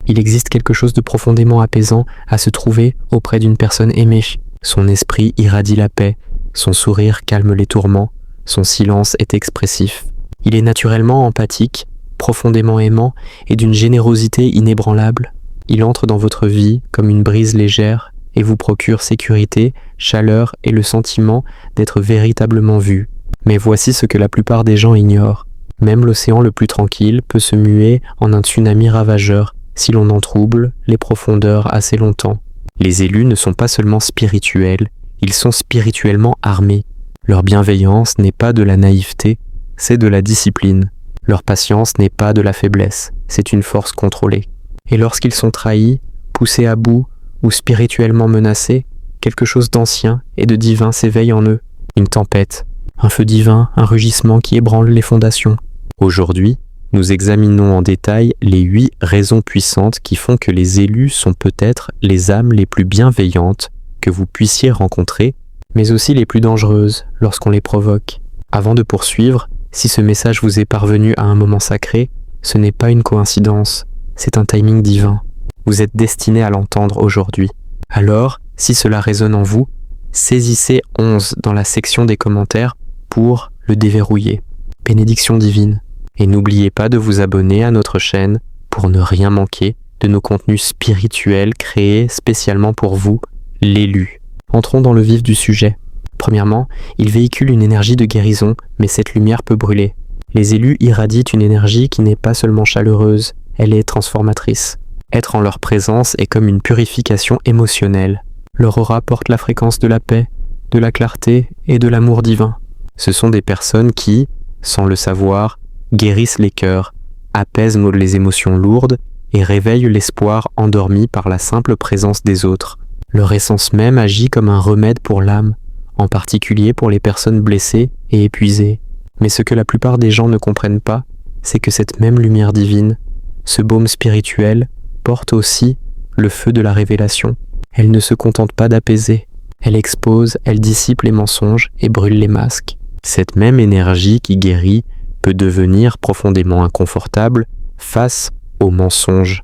Il existe quelque chose de profondément apaisant à se trouver auprès d'une personne aimée. Son esprit irradie la paix, son sourire calme les tourments, son silence est expressif. Il est naturellement empathique, profondément aimant et d'une générosité inébranlable. Il entre dans votre vie comme une brise légère et vous procure sécurité, chaleur et le sentiment d'être véritablement vu. Mais voici ce que la plupart des gens ignorent. Même l'océan le plus tranquille peut se muer en un tsunami ravageur si l'on en trouble les profondeurs assez longtemps. Les élus ne sont pas seulement spirituels, ils sont spirituellement armés. Leur bienveillance n'est pas de la naïveté, c'est de la discipline. Leur patience n'est pas de la faiblesse, c'est une force contrôlée. Et lorsqu'ils sont trahis, poussés à bout ou spirituellement menacés, quelque chose d'ancien et de divin s'éveille en eux. Une tempête, un feu divin, un rugissement qui ébranle les fondations. Aujourd'hui, nous examinons en détail les 8 raisons puissantes qui font que les élus sont peut-être les âmes les plus bienveillantes que vous puissiez rencontrer, mais aussi les plus dangereuses lorsqu'on les provoque. Avant de poursuivre, si ce message vous est parvenu à un moment sacré, ce n'est pas une coïncidence, c'est un timing divin. Vous êtes destiné à l'entendre aujourd'hui. Alors, si cela résonne en vous, saisissez 11 dans la section des commentaires pour le déverrouiller. Bénédiction divine. Et n'oubliez pas de vous abonner à notre chaîne pour ne rien manquer de nos contenus spirituels créés spécialement pour vous, l'élu. Entrons dans le vif du sujet. Premièrement, il véhicule une énergie de guérison, mais cette lumière peut brûler. Les élus irradient une énergie qui n'est pas seulement chaleureuse, elle est transformatrice. Être en leur présence est comme une purification émotionnelle. Leur aura porte la fréquence de la paix, de la clarté et de l'amour divin. Ce sont des personnes qui, sans le savoir, guérissent les cœurs, apaisent les émotions lourdes et réveillent l'espoir endormi par la simple présence des autres. Leur essence même agit comme un remède pour l'âme, en particulier pour les personnes blessées et épuisées. Mais ce que la plupart des gens ne comprennent pas, c'est que cette même lumière divine, ce baume spirituel, porte aussi le feu de la révélation. Elle ne se contente pas d'apaiser, elle expose, elle dissipe les mensonges et brûle les masques. Cette même énergie qui guérit peut devenir profondément inconfortable face aux mensonges,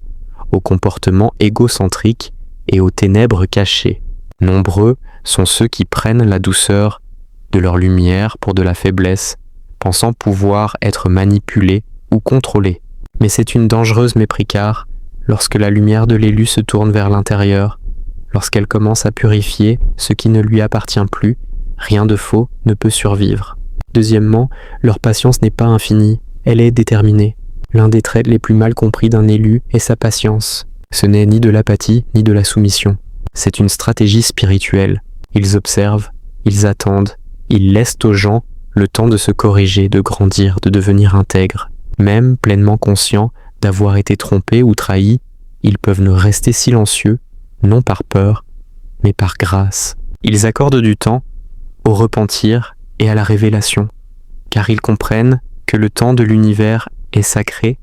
aux comportements égocentriques et aux ténèbres cachées. Nombreux sont ceux qui prennent la douceur de leur lumière pour de la faiblesse, pensant pouvoir être manipulés ou contrôlés. Mais c'est une dangereuse mépris-car lorsque la lumière de l'élu se tourne vers l'intérieur, lorsqu'elle commence à purifier ce qui ne lui appartient plus, rien de faux ne peut survivre. Deuxièmement, leur patience n'est pas infinie, elle est déterminée. L'un des traits les plus mal compris d'un élu est sa patience. Ce n'est ni de l'apathie ni de la soumission. C'est une stratégie spirituelle. Ils observent, ils attendent, ils laissent aux gens le temps de se corriger, de grandir, de devenir intègres. Même pleinement conscients d'avoir été trompés ou trahis, ils peuvent ne rester silencieux, non par peur, mais par grâce. Ils accordent du temps au repentir et à la révélation, car ils comprennent que le temps de l'univers est sacré,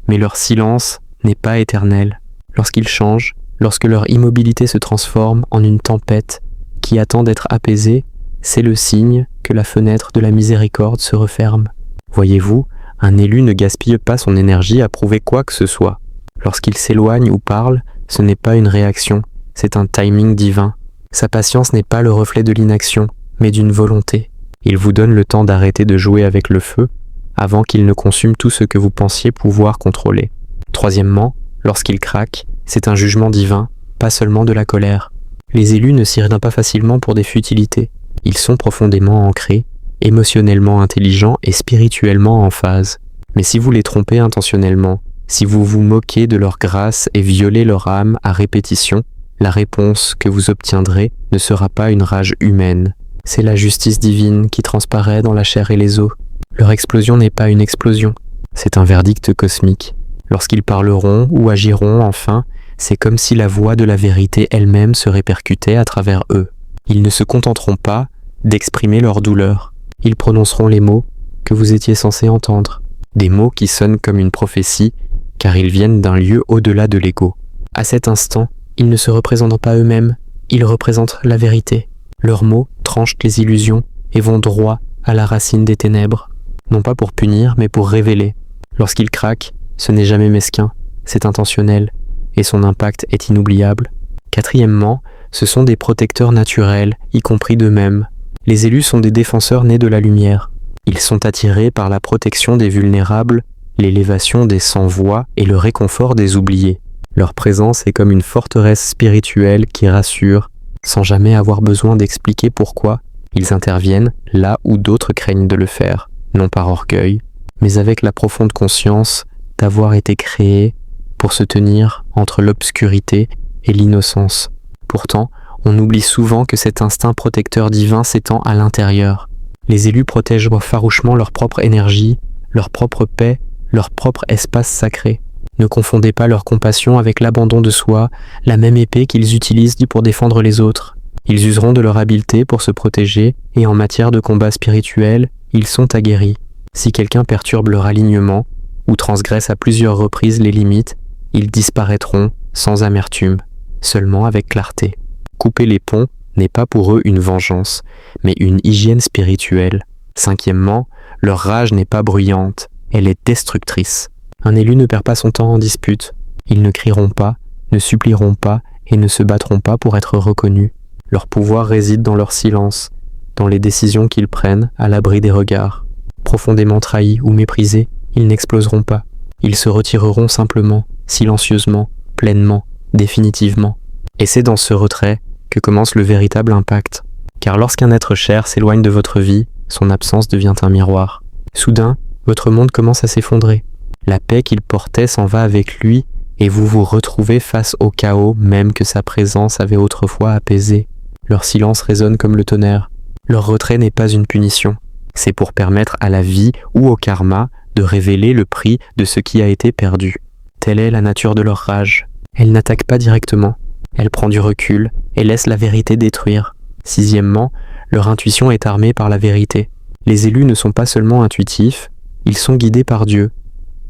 mais leur silence n'est pas éternel. Lorsqu'ils changent, lorsque leur immobilité se transforme en une tempête qui attend d'être apaisée, c'est le signe que la fenêtre de la miséricorde se referme. Voyez-vous, un élu ne gaspille pas son énergie à prouver quoi que ce soit. Lorsqu'il s'éloigne ou parle, ce n'est pas une réaction, c'est un timing divin. Sa patience n'est pas le reflet de l'inaction, mais d'une volonté. Il vous donne le temps d'arrêter de jouer avec le feu avant qu'il ne consume tout ce que vous pensiez pouvoir contrôler. Troisièmement, lorsqu'il craque, c'est un jugement divin, pas seulement de la colère. Les élus ne s'y pas facilement pour des futilités. Ils sont profondément ancrés, émotionnellement intelligents et spirituellement en phase. Mais si vous les trompez intentionnellement, si vous vous moquez de leur grâce et violez leur âme à répétition, la réponse que vous obtiendrez ne sera pas une rage humaine. C'est la justice divine qui transparaît dans la chair et les os. Leur explosion n'est pas une explosion, c'est un verdict cosmique. Lorsqu'ils parleront ou agiront enfin, c'est comme si la voix de la vérité elle-même se répercutait à travers eux. Ils ne se contenteront pas d'exprimer leur douleur. Ils prononceront les mots que vous étiez censé entendre. Des mots qui sonnent comme une prophétie, car ils viennent d'un lieu au-delà de l'ego. À cet instant, ils ne se représentent pas eux-mêmes, ils représentent la vérité. Leurs mots tranchent les illusions et vont droit à la racine des ténèbres. Non pas pour punir, mais pour révéler. Lorsqu'ils craquent, ce n'est jamais mesquin, c'est intentionnel. et son impact est inoubliable. Quatrièmement, ce sont des protecteurs naturels, y compris d'eux-mêmes. Les élus sont des défenseurs nés de la lumière. Ils sont attirés par la protection des vulnérables, l'élévation des sans-voix et le réconfort des oubliés. Leur présence est comme une forteresse spirituelle qui rassure, sans jamais avoir besoin d'expliquer pourquoi. Ils interviennent là où d'autres craignent de le faire, non par orgueil, mais avec la profonde conscience d'avoir été créés pour se tenir entre l'obscurité et l'innocence. Pourtant, on oublie souvent que cet instinct protecteur divin s'étend à l'intérieur. Les élus protègent farouchement leur propre énergie, leur propre paix, leur propre espace sacré. Ne confondez pas leur compassion avec l'abandon de soi, la même épée qu'ils utilisent pour défendre les autres. Ils useront de leur habileté pour se protéger, et en matière de combat spirituel, ils sont aguerris. Si quelqu'un perturbe leur alignement, ou transgresse à plusieurs reprises les limites, ils disparaîtront sans amertume, seulement avec clarté. Couper les ponts n'est pas pour eux une vengeance, mais une hygiène spirituelle. Cinquièmement, leur rage n'est pas bruyante, elle est destructrice. Un élu ne perd pas son temps en dispute. Ils ne crieront pas, ne supplieront pas et ne se battront pas pour être reconnus. Leur pouvoir réside dans leur silence, dans les décisions qu'ils prennent à l'abri des regards. Profondément trahis ou méprisés, ils n'exploseront pas. Ils se retireront simplement, silencieusement, pleinement, définitivement. Et c'est dans ce retrait que commence le véritable impact. Car lorsqu'un être cher s'éloigne de votre vie, son absence devient un miroir. Soudain, votre monde commence à s'effondrer. La paix qu'il portait s'en va avec lui et vous vous retrouvez face au chaos même que sa présence avait autrefois apaisé. Leur silence résonne comme le tonnerre. Leur retrait n'est pas une punition. C'est pour permettre à la vie ou au karma de révéler le prix de ce qui a été perdu. Telle est la nature de leur rage. Elle n'attaque pas directement. Elle prend du recul et laisse la vérité détruire. Sixièmement, leur intuition est armée par la vérité. Les élus ne sont pas seulement intuitifs, ils sont guidés par Dieu.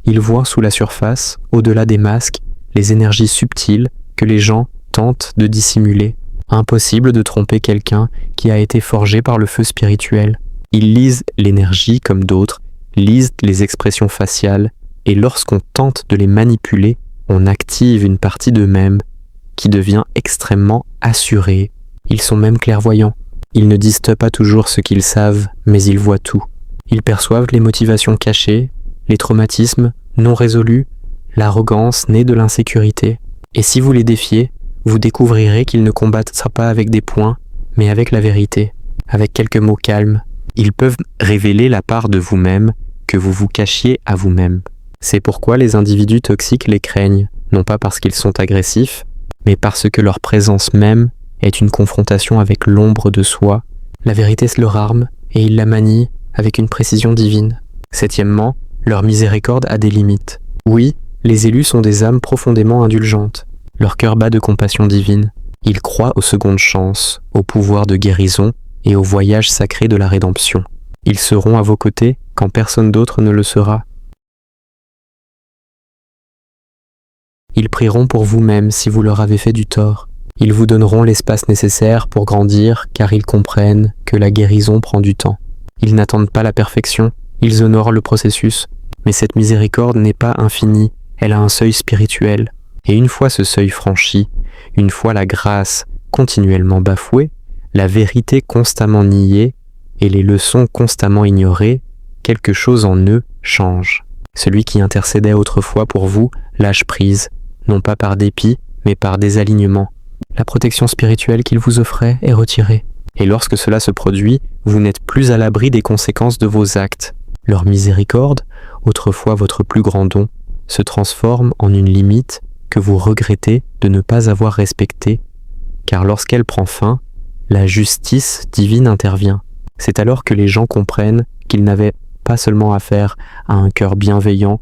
Ils voient sous la surface, au-delà des masques, les énergies subtiles que les gens tentent de dissimuler. Impossible de tromper quelqu'un qui a été forgé par le feu spirituel. Ils lisent l'énergie comme d'autres, lisent les expressions faciales, et lorsqu'on tente de les manipuler, on active une partie d'eux-mêmes qui devient extrêmement assurée. Ils sont même clairvoyants. Ils ne disent pas toujours ce qu'ils savent, mais ils voient tout. Ils perçoivent les motivations cachées, les traumatismes non résolus, l'arrogance née de l'insécurité. Et si vous les défiez, vous découvrirez qu'ils ne combattent pas avec des poings, mais avec la vérité, avec quelques mots calmes. Ils peuvent révéler la part de vous-même que vous vous cachiez à vous-même. C'est pourquoi les individus toxiques les craignent, non pas parce qu'ils sont agressifs, mais parce que leur présence même est une confrontation avec l'ombre de soi. La vérité se leur arme et ils la manient avec une précision divine. Septièmement, leur miséricorde a des limites. Oui, les élus sont des âmes profondément indulgentes. Leur cœur bat de compassion divine. Ils croient aux secondes chances, au pouvoir de guérison et au voyage sacré de la rédemption. Ils seront à vos côtés quand personne d'autre ne le sera. Ils prieront pour vous-même si vous leur avez fait du tort. Ils vous donneront l'espace nécessaire pour grandir car ils comprennent que la guérison prend du temps. Ils n'attendent pas la perfection, ils honorent le processus. Mais cette miséricorde n'est pas infinie, elle a un seuil spirituel. Et une fois ce seuil franchi, une fois la grâce continuellement bafouée, la vérité constamment niée et les leçons constamment ignorées, quelque chose en eux change. Celui qui intercédait autrefois pour vous lâche prise, non pas par dépit, mais par désalignement. La protection spirituelle qu'il vous offrait est retirée. Et lorsque cela se produit, vous n'êtes plus à l'abri des conséquences de vos actes. Leur miséricorde, autrefois votre plus grand don, se transforme en une limite que vous regrettez de ne pas avoir respectée, car lorsqu'elle prend fin, la justice divine intervient. C'est alors que les gens comprennent qu'ils n'avaient pas seulement affaire à un cœur bienveillant,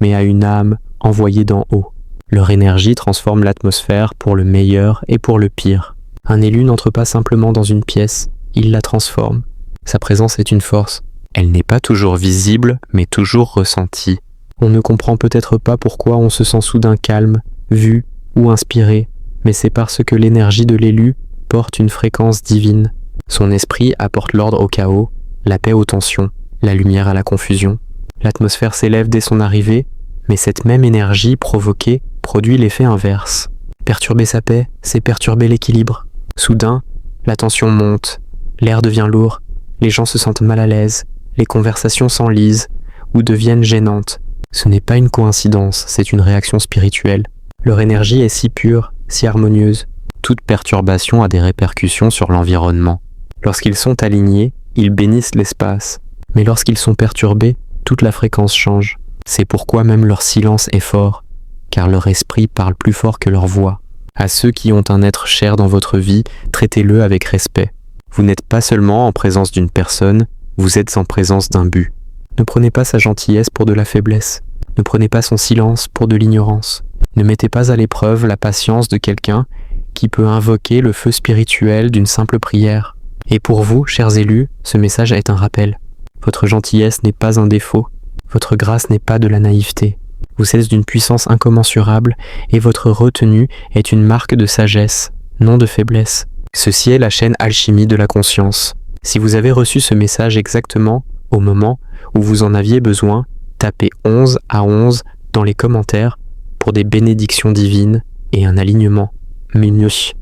mais à une âme envoyée d'en haut. Leur énergie transforme l'atmosphère pour le meilleur et pour le pire. Un élu n'entre pas simplement dans une pièce, il la transforme. Sa présence est une force. Elle n'est pas toujours visible, mais toujours ressentie. On ne comprend peut-être pas pourquoi on se sent soudain calme, vu ou inspiré, mais c'est parce que l'énergie de l'élu porte une fréquence divine. Son esprit apporte l'ordre au chaos, la paix aux tensions, la lumière à la confusion. L'atmosphère s'élève dès son arrivée, mais cette même énergie provoquée produit l'effet inverse. Perturber sa paix, c'est perturber l'équilibre. Soudain, la tension monte, l'air devient lourd, les gens se sentent mal à l'aise, les conversations s'enlisent ou deviennent gênantes. Ce n'est pas une coïncidence, c'est une réaction spirituelle. Leur énergie est si pure, si harmonieuse. Toute perturbation a des répercussions sur l'environnement. Lorsqu'ils sont alignés, ils bénissent l'espace. Mais lorsqu'ils sont perturbés, toute la fréquence change. C'est pourquoi même leur silence est fort, car leur esprit parle plus fort que leur voix. À ceux qui ont un être cher dans votre vie, traitez-le avec respect. Vous n'êtes pas seulement en présence d'une personne, vous êtes en présence d'un but. Ne prenez pas sa gentillesse pour de la faiblesse. Ne prenez pas son silence pour de l'ignorance. Ne mettez pas à l'épreuve la patience de quelqu'un qui peut invoquer le feu spirituel d'une simple prière. Et pour vous, chers élus, ce message est un rappel. Votre gentillesse n'est pas un défaut. Votre grâce n'est pas de la naïveté. Vous êtes d'une puissance incommensurable et votre retenue est une marque de sagesse, non de faiblesse. Ceci est la chaîne Alchimie de la conscience. Si vous avez reçu ce message exactement au moment où vous en aviez besoin, tapez 11 à 11 dans les commentaires pour des bénédictions divines et un alignement minutieux.